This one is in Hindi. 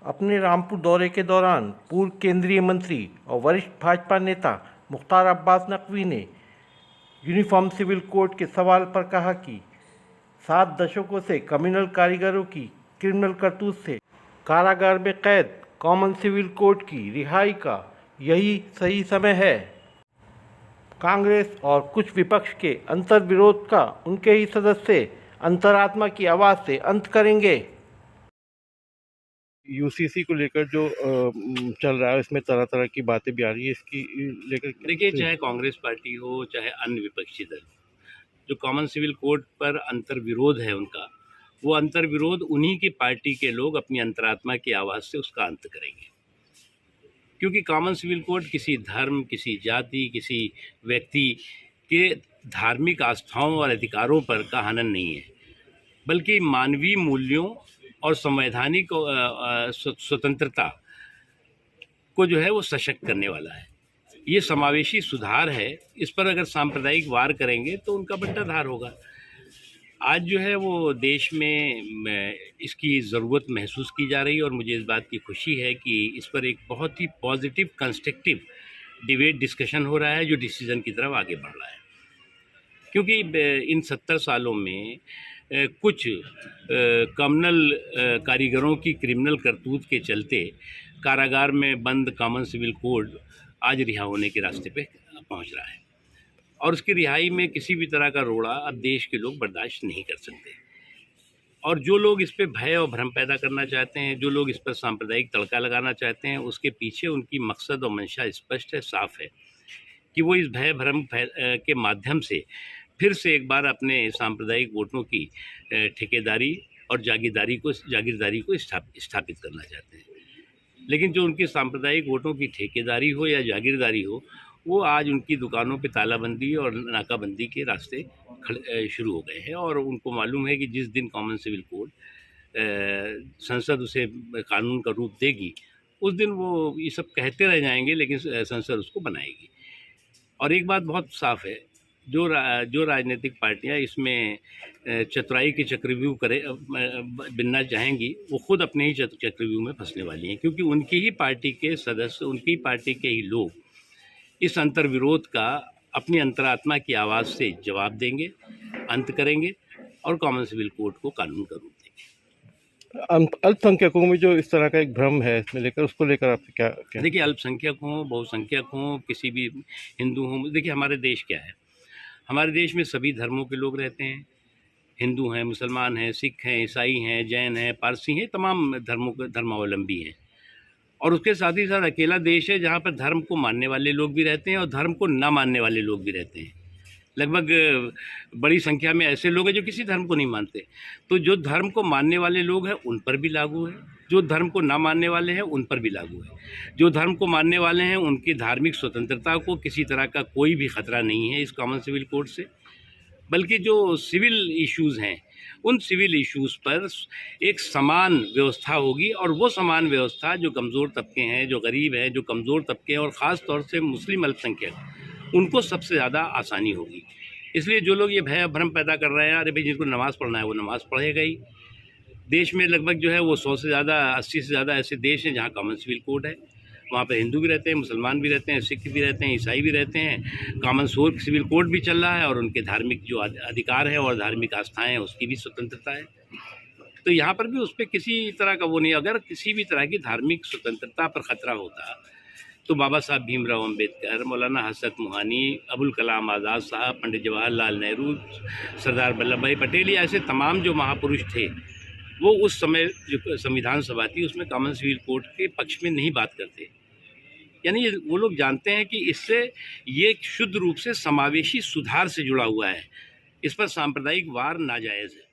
अपने रामपुर दौरे के दौरान पूर्व केंद्रीय मंत्री और वरिष्ठ भाजपा नेता मुख्तार अब्बास नकवी ने यूनिफॉर्म सिविल कोड के सवाल पर कहा कि 7 दशकों से कम्युनल कारीगरों की क्रिमिनल करतूत से कारागार में कैद कॉमन सिविल कोड की रिहाई का यही सही समय है। कांग्रेस और कुछ विपक्ष के अंतर्विरोध का उनके ही सदस्य अंतरात्मा की आवाज़ से अंत करेंगे। यूसीसी को लेकर जो चल रहा है इसमें तरह तरह की बातें भी आ रही है, इसकी लेकर देखिए, चाहे कांग्रेस पार्टी हो चाहे अन्य विपक्षी दल, जो कॉमन सिविल कोड पर अंतर्विरोध है उनका, वो अंतर्विरोध उन्हीं की पार्टी के लोग अपनी अंतरात्मा की आवाज़ से उसका अंत करेंगे। क्योंकि कॉमन सिविल कोड किसी धर्म, किसी जाति, किसी व्यक्ति के धार्मिक आस्थाओं और अधिकारों पर का हनन नहीं है, बल्कि मानवीय मूल्यों और संवैधानिक स्वतंत्रता को जो है वो सशक्त करने वाला है। ये समावेशी सुधार है। इस पर अगर सांप्रदायिक वार करेंगे तो उनका बंटाधार होगा। आज जो है वो देश में इसकी ज़रूरत महसूस की जा रही है और मुझे इस बात की खुशी है कि इस पर एक बहुत ही पॉजिटिव कंस्ट्रक्टिव डिबेट डिस्कशन हो रहा है, जो डिसीजन की तरफ आगे बढ़ रहा है। क्योंकि इन 70 सालों में कुछ कम्युनल कारीगरों की क्रिमिनल करतूत के चलते कारागार में बंद कॉमन सिविल कोड आज रिहा होने के रास्ते पे पहुंच रहा है और उसकी रिहाई में किसी भी तरह का रोड़ा अब देश के लोग बर्दाश्त नहीं कर सकते। और जो लोग इस पे भय और भ्रम पैदा करना चाहते हैं, जो लोग इस पर सांप्रदायिक तड़का लगाना चाहते हैं, उसके पीछे उनकी मकसद और मंशा स्पष्ट है, साफ है कि वो इस भय भ्रम के माध्यम से फिर से एक बार अपने सांप्रदायिक वोटों की ठेकेदारी और जागीरदारी को स्थापित करना चाहते हैं। लेकिन जो उनकी सांप्रदायिक वोटों की ठेकेदारी हो या जागीरदारी हो, वो आज उनकी दुकानों पे तालाबंदी और नाकाबंदी के रास्ते शुरू हो गए हैं और उनको मालूम है कि जिस दिन कॉमन सिविल कोड संसद उसे कानून का रूप देगी, उस दिन वो ये सब कहते रह जाएंगे, लेकिन संसद उसको बनाएगी। और एक बात बहुत साफ है, जो राजनीतिक पार्टियां इसमें चतुराई के चक्रव्यूह बिनना चाहेंगी, वो खुद अपने ही चक्रव्यूह में फंसने वाली हैं, क्योंकि उनकी ही पार्टी के सदस्य, उनकी पार्टी के ही लोग इस अंतर्विरोध का अपनी अंतरात्मा की आवाज़ से जवाब देंगे, अंत करेंगे और कॉमन सिविल कोड को कानून का रूप देंगे। अल्पसंख्यकों में जो इस तरह का एक भ्रम है, इसमें लेकर उसको लेकर आपसे क्या? देखिए, अल्पसंख्यक हों, बहुसंख्यक हों, किसी भी हिंदू हों, देखिए हमारे देश क्या है, हमारे देश में सभी धर्मों के लोग रहते हैं। हिंदू हैं, मुसलमान हैं, सिख हैं, ईसाई हैं, जैन हैं, पारसी हैं, तमाम धर्मों के धर्मावलंबी हैं। और उसके साथ ही साथ अकेला देश है जहाँ पर धर्म को मानने वाले लोग भी रहते हैं और धर्म को ना मानने वाले लोग भी रहते हैं। लगभग बड़ी संख्या में ऐसे लोग हैं जो किसी धर्म को नहीं मानते। तो जो धर्म को मानने वाले लोग हैं उन पर भी लागू है, जो धर्म को ना मानने वाले हैं उन पर भी लागू है। जो धर्म को मानने वाले हैं उनकी धार्मिक स्वतंत्रता को किसी तरह का कोई भी खतरा नहीं है इस कॉमन सिविल कोड से, बल्कि जो सिविल इश्यूज़ हैं उन सिविल इश्यूज़ पर एक समान व्यवस्था होगी। और वो समान व्यवस्था जो कमज़ोर तबके हैं, जो गरीब हैं, जो कमज़ोर तबके हैं और ख़ास तौर से मुस्लिम अल्पसंख्यक, उनको सबसे ज़्यादा आसानी होगी। इसलिए जो लोग ये भय भ्रम पैदा कर रहे हैं, अरे भाई जिनको नमाज़ पढ़ना है वो नमाज़ पढ़ेगा ही। देश में लगभग जो है वो 100 से ज़्यादा, 80 से ज़्यादा ऐसे देश हैं जहाँ कॉमन सिविल कोड है। वहाँ पर हिंदू भी रहते हैं, मुसलमान भी रहते हैं, सिख भी रहते हैं, ईसाई भी रहते हैं। कॉमन सिविल कोड भी चल रहा है और उनके धार्मिक जो अधिकार है और धार्मिक आस्थाएँ हैं उसकी भी स्वतंत्रता है। तो यहाँ पर भी उस पर किसी तरह का वो नहीं। अगर किसी भी तरह की धार्मिक स्वतंत्रता पर ख़तरा होता तो बाबा साहब भीमराव अम्बेडकर, मौलाना हसरत मोहानी, अबुल कलाम आज़ाद साहब, पंडित जवाहरलाल नेहरू, सरदार वल्लभ भाई पटेल, या ऐसे तमाम जो महापुरुष थे, वो उस समय जो संविधान सभा थी उसमें कॉमन सिविल कोड के पक्ष में नहीं बात करते। यानी वो लोग जानते हैं कि इससे ये शुद्ध रूप से समावेशी सुधार से जुड़ा हुआ है, इस पर सांप्रदायिक वार नाजायज़ है।